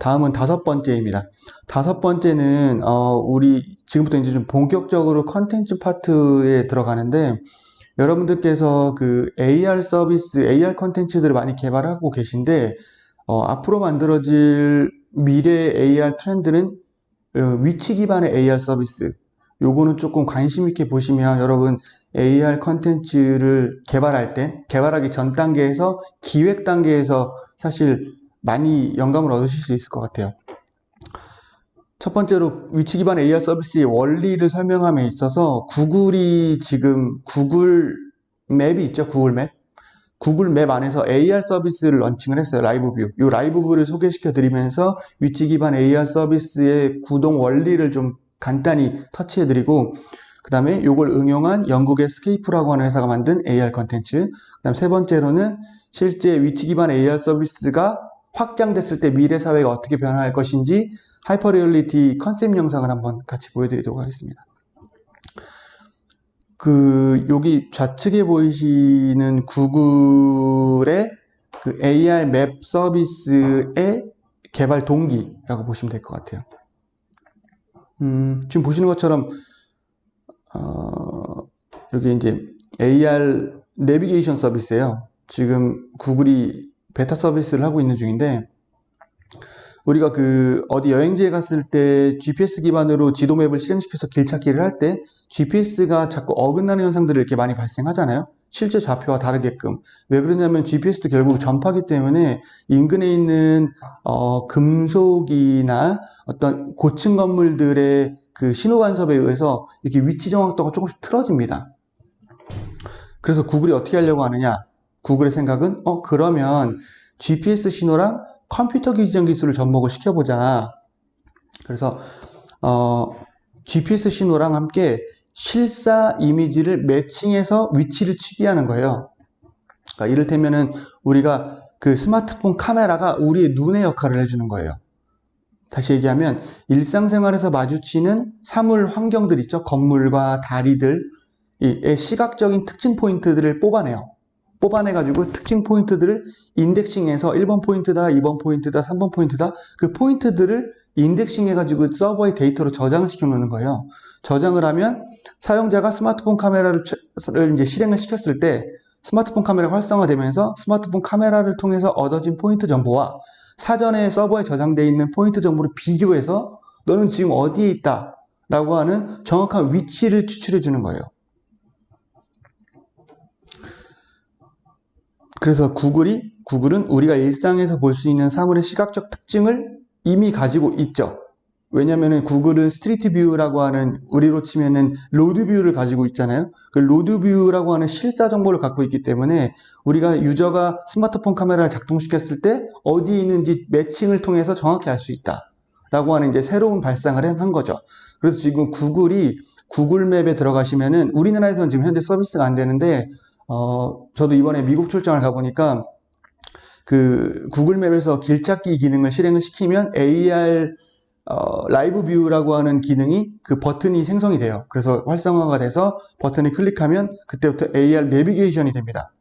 다음은 5번째입니다. 5번째는 우리 지금부터 이제 좀 본격적으로 컨텐츠 파트에 들어가는데, 여러분들께서 그 AR 서비스, AR 컨텐츠들을 많이 개발하고 계신데, 앞으로 만들어질 미래 AR 트렌드는 위치 기반의 AR 서비스. 요거는 조금 관심 있게 보시면 여러분 AR 컨텐츠를 개발할 때, 개발하기 전 단계에서 기획 단계에서 사실 많이 영감을 얻으실 수 있을 것 같아요. 첫 번째로 위치 기반 AR 서비스의 원리를 설명함에 있어서 구글이 지금 구글 맵이 있죠. 구글 맵. 구글 맵 안에서 AR 서비스를 런칭을 했어요. 라이브 뷰. 이 라이브 뷰를 소개시켜 드리면서 위치 기반 AR 서비스의 구동 원리를 좀 간단히 터치해 드리고, 그 다음에 이걸 응용한 영국의 스케이프라고 하는 회사가 만든 AR 컨텐츠, 그 다음 세 번째로는 실제 위치 기반 AR 서비스가 확장됐을 때 미래 사회가 어떻게 변화할 것인지 하이퍼 리얼리티 컨셉 영상을 한번 같이 보여드리도록 하겠습니다. 여기 좌측에 보이시는 구글의 그 AR 맵 서비스의 개발 동기라고 보시면 될 것 같아요. 지금 보시는 것처럼, 여기 이제 AR 내비게이션 서비스예요. 지금 구글이 베타 서비스를 하고 있는 중인데, 우리가 어디 여행지에 갔을 때 GPS 기반으로 지도 맵을 실행시켜서 길 찾기를 할 때 GPS가 자꾸 어긋나는 현상들이 이렇게 많이 발생하잖아요. 실제 좌표와 다르게끔. 왜 그러냐면 GPS도 결국 전파기 때문에 인근에 있는 금속이나 어떤 고층 건물들의 그 신호 간섭에 의해서 이렇게 위치 정확도가 조금씩 틀어집니다. 그래서 구글이 어떻게 하려고 하느냐? 구글의 생각은 그러면 GPS 신호랑 컴퓨터 비전 기술을 접목을 시켜보자. 그래서 GPS 신호랑 함께 실사 이미지를 매칭해서 위치를 취기하는 거예요. 그러니까 이를테면은 우리가 그 스마트폰 카메라가 우리의 눈의 역할을 해주는 거예요. 다시 얘기하면 일상생활에서 마주치는 사물 환경들 있죠. 건물과 다리들, 이 시각적인 특징 포인트들을 뽑아내가지고 특징 포인트들을 인덱싱해서 1번 포인트다, 2번 포인트다, 3번 포인트다, 그 포인트들을 인덱싱해가지고 서버에 데이터로 저장을 시켜놓는 거예요. 저장을 하면 사용자가 스마트폰 카메라를 이제 실행을 시켰을 때 스마트폰 카메라가 활성화되면서 스마트폰 카메라를 통해서 얻어진 포인트 정보와 사전에 서버에 저장되어 있는 포인트 정보를 비교해서 너는 지금 어디에 있다 라고 하는 정확한 위치를 추출해 주는 거예요. 그래서 구글은 우리가 일상에서 볼 수 있는 사물의 시각적 특징을 이미 가지고 있죠. 왜냐면은 구글은 스트리트 뷰라고 하는, 우리로 치면은 로드 뷰를 가지고 있잖아요. 그 로드 뷰라고 하는 실사 정보를 갖고 있기 때문에 우리가 유저가 스마트폰 카메라를 작동시켰을 때 어디에 있는지 매칭을 통해서 정확히 알 수 있다 라고 하는 이제 새로운 발상을 한 거죠. 그래서 지금 구글이 구글 맵에 들어가시면은, 우리나라에서는 지금 현재 서비스가 안 되는데 저도 이번에 미국 출장을 가보니까 그 구글 맵에서 길찾기 기능을 실행을 시키면 AR 라이브 뷰라고 하는 기능이, 그 버튼이 생성이 돼요. 그래서 활성화가 돼서 버튼을 클릭하면 그때부터 AR 내비게이션이 됩니다.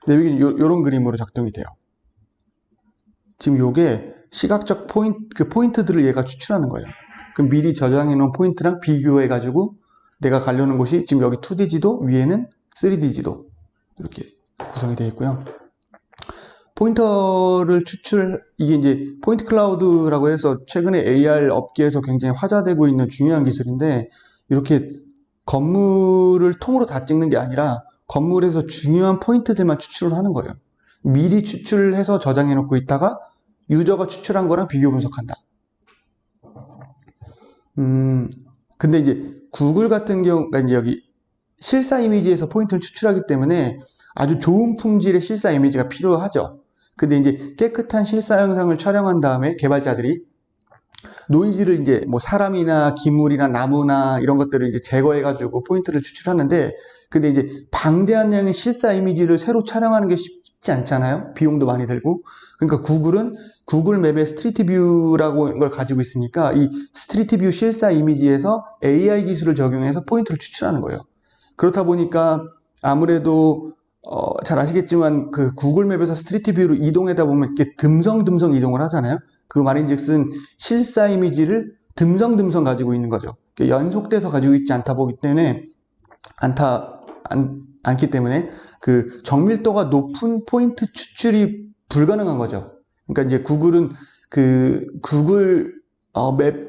요런 그림으로 작동이 돼요. 지금 요게 시각적 포인트들을 얘가 추출하는 거예요. 그럼 미리 저장해 놓은 포인트랑 비교해 가지고 내가 가려는 곳이 지금 여기 2D 지도, 위에는 3D 지도 이렇게 구성이 되어 있고요. 포인터를 이게 이제 포인트 클라우드라고 해서 최근에 AR 업계에서 굉장히 화제되고 있는 중요한 기술인데, 이렇게 건물을 통으로 다 찍는 게 아니라 건물에서 중요한 포인트들만 추출을 하는 거예요. 미리 추출해서 저장해 놓고 있다가 유저가 추출한 거랑 비교 분석한다. 근데 이제 구글 같은 경우가 이제 여기 실사 이미지에서 포인트를 추출하기 때문에 아주 좋은 품질의 실사 이미지가 필요하죠. 근데 이제 깨끗한 실사 영상을 촬영한 다음에 개발자들이 노이즈를 이제 뭐 사람이나 기물이나 나무나 이런 것들을 이제 제거해가지고 포인트를 추출하는데, 근데 이제 방대한 양의 실사 이미지를 새로 촬영하는 게 쉽지 않잖아요. 비용도 많이 들고. 그러니까 구글은 구글 맵의 스트리트 뷰라고 하는 걸 가지고 있으니까 이 스트리트 뷰 실사 이미지에서 AI 기술을 적용해서 포인트를 추출하는 거예요. 그렇다 보니까 아무래도 잘 아시겠지만 그 구글 맵에서 스트리트 뷰로 이동하다 보면 이렇게 듬성듬성 이동을 하잖아요. 그 말인즉슨 실사 이미지를 듬성듬성 가지고 있는 거죠. 연속돼서 가지고 있지 않기 때문에 그 정밀도가 높은 포인트 추출이 불가능한 거죠. 그러니까 이제 구글은 그 구글 맵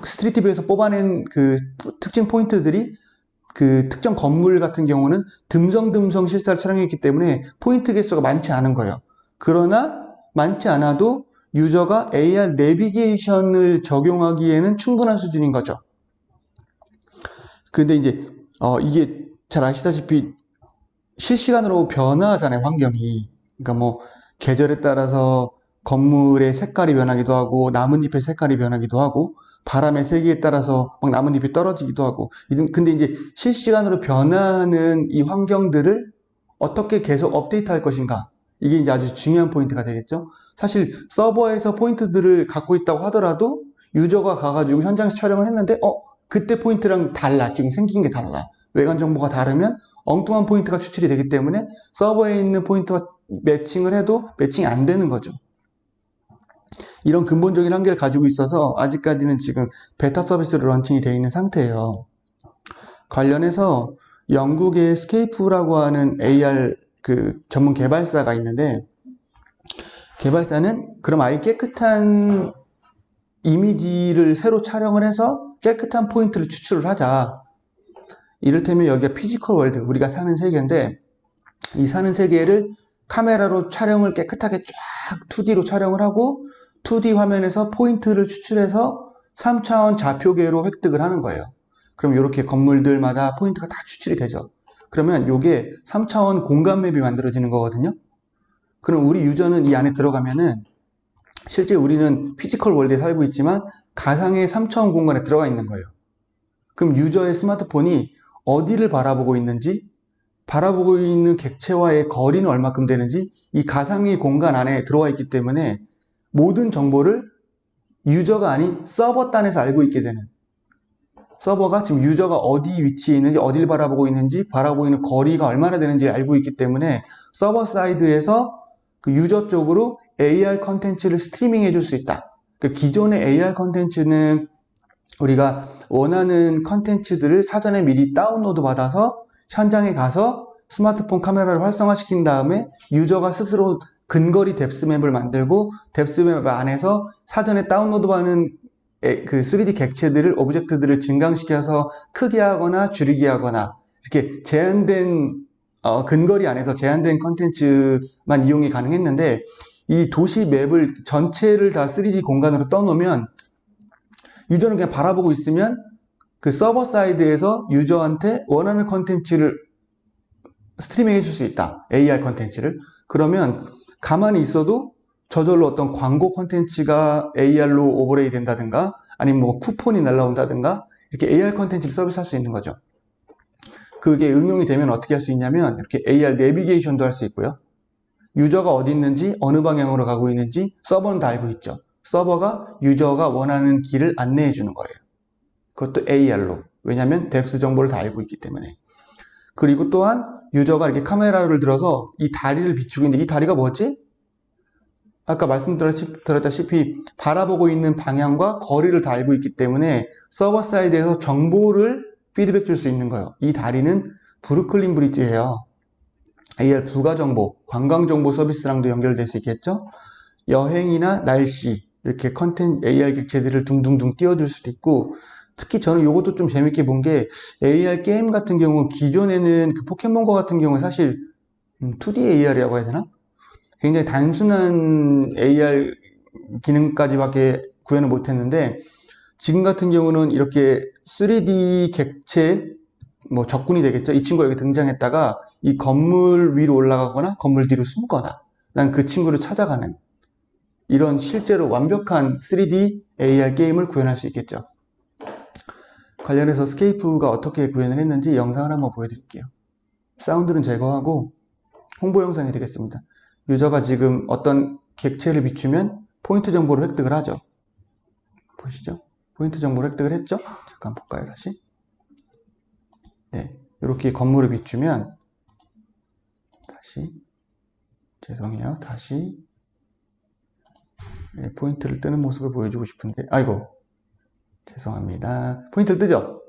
스트리트뷰에서 뽑아낸 그 특징 포인트들이 그 특정 건물 같은 경우는 듬성듬성 실사를 촬영했기 때문에 포인트 개수가 많지 않은 거예요. 그러나 많지 않아도 유저가 AR 내비게이션을 적용하기에는 충분한 수준인 거죠. 근데 이제 이게 잘 아시다시피 실시간으로 변화하잖아요, 환경이. 그러니까 뭐 계절에 따라서 건물의 색깔이 변하기도 하고 나뭇잎의 색깔이 변하기도 하고 바람의 세기에 따라서 막 나뭇잎이 떨어지기도 하고. 근데 이제 실시간으로 변하는 이 환경들을 어떻게 계속 업데이트할 것인가, 이게 이제 아주 중요한 포인트가 되겠죠. 사실 서버에서 포인트들을 갖고 있다고 하더라도 유저가 가가지고 현장에서 촬영을 했는데 그때 포인트랑 달라, 지금 생긴 게 달라, 외관 정보가 다르면 엉뚱한 포인트가 추출이 되기 때문에 서버에 있는 포인트와 매칭을 해도 매칭이 안 되는 거죠. 이런 근본적인 한계를 가지고 있어서 아직까지는 지금 베타 서비스로 런칭이 되어 있는 상태예요. 관련해서 영국의 스케이프라고 하는 AR 그 전문 개발사가 있는데, 개발사는 그럼 아예 깨끗한 이미지를 새로 촬영을 해서 깨끗한 포인트를 추출을 하자. 이를테면 여기가 피지컬 월드, 우리가 사는 세계인데 이 사는 세계를 카메라로 촬영을 깨끗하게 쫙 2D로 촬영을 하고 2D 화면에서 포인트를 추출해서 3차원 좌표계로 획득을 하는 거예요. 그럼 이렇게 건물들마다 포인트가 다 추출이 되죠. 그러면 이게 3차원 공간 맵이 만들어지는 거거든요. 그럼 우리 유저는 이 안에 들어가면은 실제 우리는 피지컬 월드에 살고 있지만 가상의 3차원 공간에 들어가 있는 거예요. 그럼 유저의 스마트폰이 어디를 바라보고 있는지, 바라보고 있는 객체와의 거리는 얼마큼 되는지 이 가상의 공간 안에 들어와 있기 때문에 모든 정보를 유저가 아닌 서버 단에서 알고 있게 되는, 서버가 지금 유저가 어디 위치에 있는지, 어딜 바라보고 있는지, 바라보고 있는 거리가 얼마나 되는지 알고 있기 때문에 서버 사이드에서 그 유저 쪽으로 AR 컨텐츠를 스트리밍 해줄 수 있다. 그 기존의 AR 컨텐츠는 우리가 원하는 컨텐츠들을 사전에 미리 다운로드 받아서 현장에 가서 스마트폰 카메라를 활성화시킨 다음에 유저가 스스로 근거리 뎁스맵을 만들고 뎁스맵 안에서 사전에 다운로드 받는 그 3D 객체들을, 오브젝트들을 증강시켜서 크게 하거나 줄이게 하거나 이렇게 제한된 근거리 안에서 제한된 컨텐츠만 이용이 가능했는데, 이 도시 맵을 전체를 다 3D 공간으로 떠놓으면 유저는 그냥 바라보고 있으면 그 서버 사이드에서 유저한테 원하는 컨텐츠를 스트리밍 해줄 수 있다. AR 컨텐츠를. 그러면 가만히 있어도 저절로 어떤 광고 컨텐츠가 AR로 오버레이 된다든가 아니면 뭐 쿠폰이 날라온다든가 이렇게 AR 컨텐츠를 서비스할 수 있는 거죠. 그게 응용이 되면 어떻게 할 수 있냐면 이렇게 AR 내비게이션도 할 수 있고요. 유저가 어디 있는지, 어느 방향으로 가고 있는지 서버는 다 알고 있죠. 서버가 유저가 원하는 길을 안내해 주는 거예요. 그것도 AR로. 왜냐하면 뎁스 정보를 다 알고 있기 때문에. 그리고 또한 유저가 이렇게 카메라를 들어서 이 다리를 비추고 있는데 이 다리가 뭐지? 아까 말씀드렸다시피 바라보고 있는 방향과 거리를 다 알고 있기 때문에 서버 사이드에서 정보를 피드백 줄 수 있는 거예요. 이 다리는 브루클린 브릿지예요. AR 부가정보, 관광정보 서비스랑도 연결될 수 있겠죠? 여행이나 날씨, 이렇게 컨텐츠 AR 객체들을 둥둥둥 띄워줄 수도 있고, 특히 저는 이것도 좀 재밌게 본 게 AR 게임 같은 경우 기존에는 그 포켓몬고 같은 경우 사실 2D AR이라고 해야 되나? 굉장히 단순한 AR 기능까지밖에 구현을 못했는데 지금 같은 경우는 이렇게 3D 객체, 뭐 적군이 되겠죠. 이 친구가 여기 등장했다가 이 건물 위로 올라가거나 건물 뒤로 숨거나 난 그 친구를 찾아가는 이런 실제로 완벽한 3D AR 게임을 구현할 수 있겠죠. 관련해서 스케이프가 어떻게 구현을 했는지 영상을 한번 보여드릴게요. 사운드는 제거하고 홍보 영상이 되겠습니다. 유저가 지금 어떤 객체를 비추면 포인트 정보를 획득을 하죠. 보시죠? 포인트 정보를 획득을 했죠? 잠깐 볼까요, 다시? 네, 이렇게 건물을 비추면 다시 죄송해요. 다시 포인트를 뜨는 모습을 보여주고 싶은데, 아이고, 죄송합니다. 포인트를 뜨죠?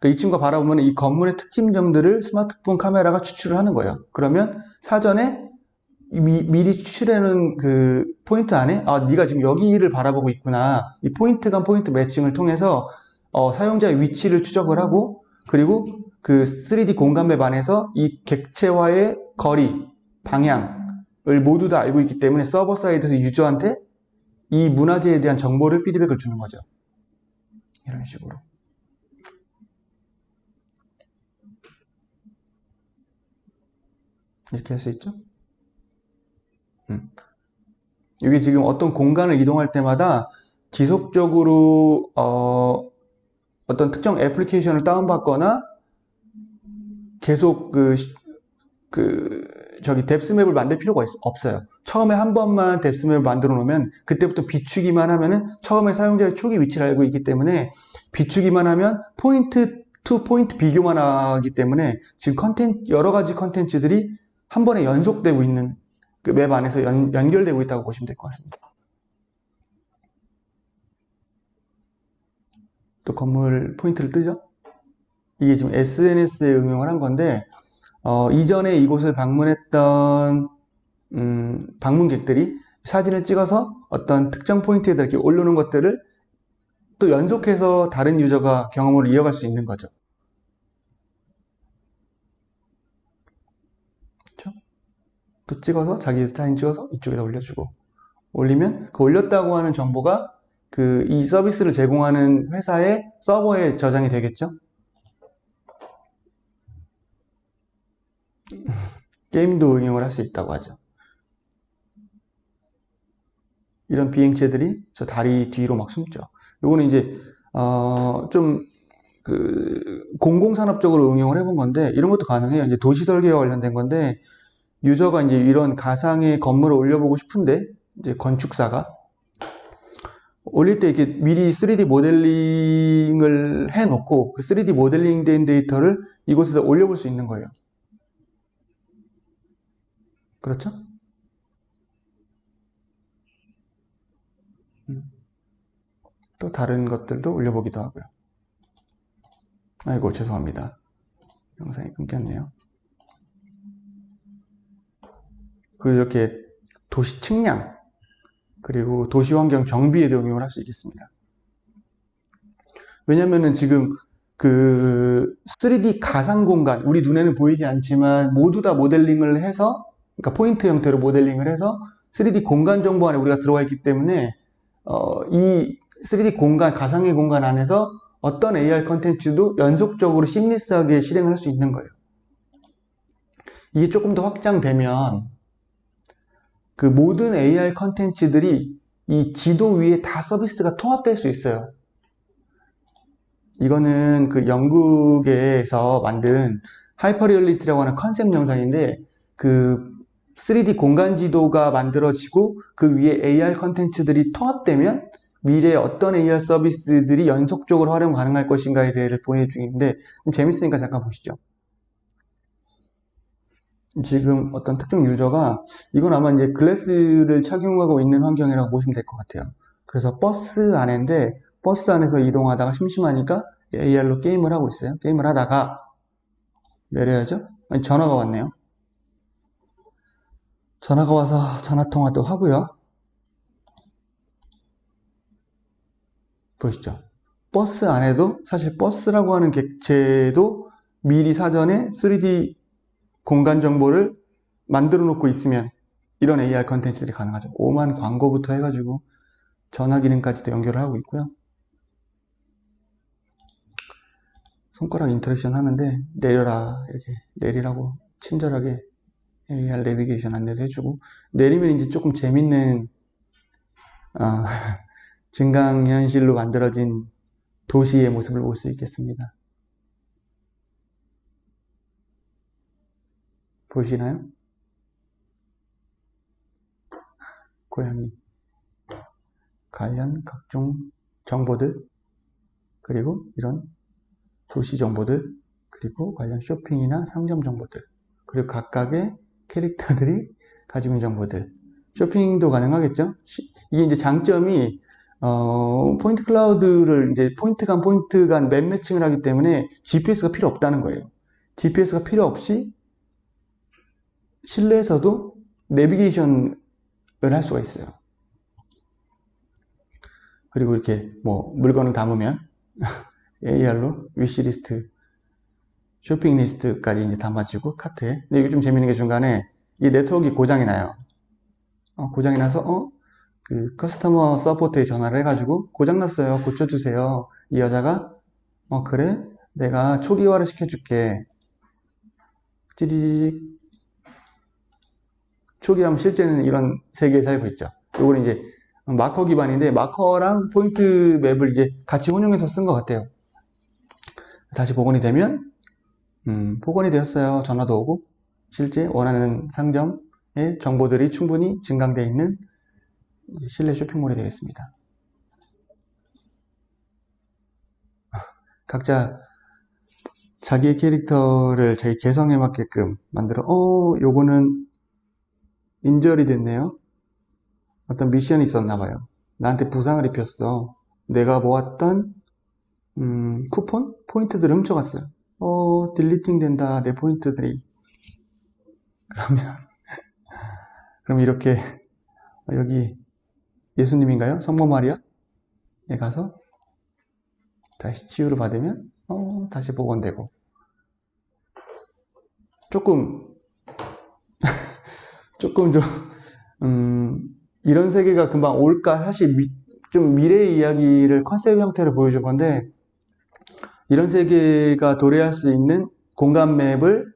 그러니까 이 친구가 바라보면 이 건물의 특징점들을 스마트폰 카메라가 추출을 하는 거예요. 그러면 사전에 미리 추출해놓은 그 포인트 안에 네가 지금 여기를 바라보고 있구나. 이 포인트 간 포인트 매칭을 통해서 사용자의 위치를 추적을 하고, 그리고 그 3D 공간맵 안에서 이 객체와의 거리, 방향을 모두 다 알고 있기 때문에 서버 사이드에서 유저한테 이 문화재에 대한 정보를 피드백을 주는 거죠. 이런 식으로. 이렇게 할 수 있죠? 이게 지금 어떤 공간을 이동할 때마다 지속적으로 어떤 특정 애플리케이션을 다운받거나 계속 뎁스맵을 만들 필요가 없어요. 처음에 한 번만 뎁스맵을 만들어 놓으면 그때부터 비추기만 하면은 처음에 사용자의 초기 위치를 알고 있기 때문에 비추기만 하면 포인트 투 포인트 비교만 하기 때문에 지금 여러 가지 컨텐츠들이 한 번에 연속되고 있는 그 맵 안에서 연결되고 있다고 보시면 될 것 같습니다. 또 건물 포인트를 뜨죠? 이게 지금 SNS에 응용을 한 건데 이전에 이곳을 방문했던 방문객들이 사진을 찍어서 어떤 특정 포인트에다 이렇게 올려놓은 것들을 또 연속해서 다른 유저가 경험을 이어갈 수 있는 거죠. 그렇죠? 또 찍어서 자기 사진 찍어서 이쪽에다 올려주고 올리면 그 올렸다고 하는 정보가 이 서비스를 제공하는 회사의 서버에 저장이 되겠죠. 게임도 응용을 할 수 있다고 하죠. 이런 비행체들이 저 다리 뒤로 막 숨죠. 요거는 이제 좀 공공산업적으로 응용을 해본 건데 이런 것도 가능해요. 이제 도시 설계와 관련된 건데 유저가 이제 이런 가상의 건물을 올려보고 싶은데 이제 건축사가 올릴 때 이렇게 미리 3D 모델링을 해놓고 그 3D 모델링 된 데이터를 이곳에서 올려볼 수 있는 거예요. 그렇죠? 또 다른 것들도 올려보기도 하고요. 아이고 죄송합니다. 영상이 끊겼네요. 그리고 이렇게 도시 측량 그리고 도시 환경 정비에도 응용을 할 수 있겠습니다. 왜냐면은 지금 3D 가상 공간, 우리 눈에는 보이지 않지만 모두 다 모델링을 해서, 그러니까 포인트 형태로 모델링을 해서 3D 공간 정보 안에 우리가 들어와 있기 때문에 이 3D 공간, 가상의 공간 안에서 어떤 AR 컨텐츠도 연속적으로 심리스하게 실행을 할 수 있는 거예요. 이게 조금 더 확장되면 그 모든 AR 컨텐츠들이 이 지도 위에 다 서비스가 통합될 수 있어요. 이거는 그 영국에서 만든 하이퍼리얼리티라고 하는 컨셉 영상인데 3D 공간 지도가 만들어지고 그 위에 AR 컨텐츠들이 통합되면 미래에 어떤 AR 서비스들이 연속적으로 활용 가능할 것인가에 대해서 보여주는데 좀 재밌으니까 잠깐 보시죠. 지금 어떤 특정 유저가 이건 아마 이제 글래스를 착용하고 있는 환경이라고 보시면 될 것 같아요. 그래서 버스 안인데 버스 안에서 이동하다가 심심하니까 AR로 게임을 하고 있어요. 게임을 하다가 내려야죠. 아니, 전화가 왔네요. 전화가 와서 전화통화도 하고요. 보시죠. 버스 안에도 사실 버스라고 하는 객체도 미리 사전에 3D 공간 정보를 만들어 놓고 있으면 이런 AR 컨텐츠들이 가능하죠. 오만 광고부터 해가지고 전화 기능까지도 연결을 하고 있고요. 손가락 인터랙션 하는데 내려라 이렇게 내리라고 친절하게 AR 내비게이션 안내도 해주고 내리면 이제 조금 재밌는 증강현실로 만들어진 도시의 모습을 볼 수 있겠습니다. 보시나요? 고양이 관련 각종 정보들 그리고 이런 도시 정보들 그리고 관련 쇼핑이나 상점 정보들 그리고 각각의 캐릭터들이 가지고 있는 정보들 쇼핑도 가능하겠죠. 이게 이제 장점이 포인트 클라우드를 이제 포인트 간 맵 매칭을 하기 때문에 GPS가 필요 없다는 거예요. GPS가 필요 없이 실내에서도 내비게이션을 할 수가 있어요. 그리고 이렇게 뭐 물건을 담으면 AR로 위시리스트, 쇼핑 리스트까지 이제 담아지고 카트에. 근데 이게 좀 재밌는 게 중간에 이 네트워크가 고장이 나요. 고장이 나서 그 커스터머 서포트에 전화를 해가지고 고장났어요. 고쳐주세요. 이 여자가 그래? 내가 초기화를 시켜줄게. 찌리직. 초기화하면 실제는 이런 세계에 살고 있죠. 요거는 이제 마커 기반인데 마커랑 포인트 맵을 이제 같이 혼용해서 쓴 것 같아요. 다시 복원이 되면 복원이 되었어요. 전화도 오고 실제 원하는 상점의 정보들이 충분히 증강되어 있는 실내 쇼핑몰이 되겠습니다. 각자 자기의 캐릭터를 자기 개성에 맞게끔 만들어 요거는 인절이 됐네요. 어떤 미션이 있었나 봐요. 나한테 부상을 입혔어. 내가 모았던 쿠폰? 포인트들을 훔쳐갔어요. 딜리팅 된다. 내 포인트들이. 그럼 이렇게 여기 예수님인가요? 성모 마리아에 가서 다시 치유를 받으면 다시 복원되고. 조금 좀 이런 세계가 금방 올까? 사실 좀 미래의 이야기를 컨셉 형태로 보여준 건데 이런 세계가 도래할 수 있는 공간 맵을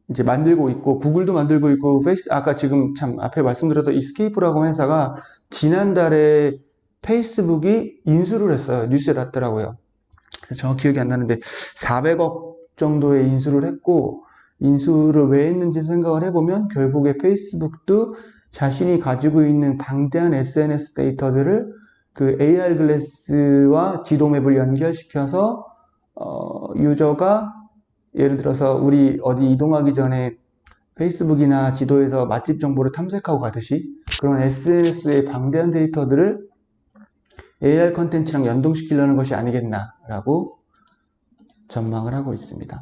이제 만들고 있고 구글도 만들고 있고 아까 지금 참 앞에 말씀드렸던 이스케이프라고 하는 회사가 지난달에 페이스북이 인수를 했어요. 뉴스에 났더라고요. 정확히 기억이 안 나는데 400억 정도의 인수를 했고 인수를 왜 했는지 생각을 해보면 결국에 페이스북도 자신이 가지고 있는 방대한 SNS 데이터들을 그 AR 글래스와 지도맵을 연결시켜서 유저가 예를 들어서 우리 어디 이동하기 전에 페이스북이나 지도에서 맛집 정보를 탐색하고 가듯이 그런 SNS의 방대한 데이터들을 AR 컨텐츠랑 연동시키려는 것이 아니겠나라고 전망을 하고 있습니다.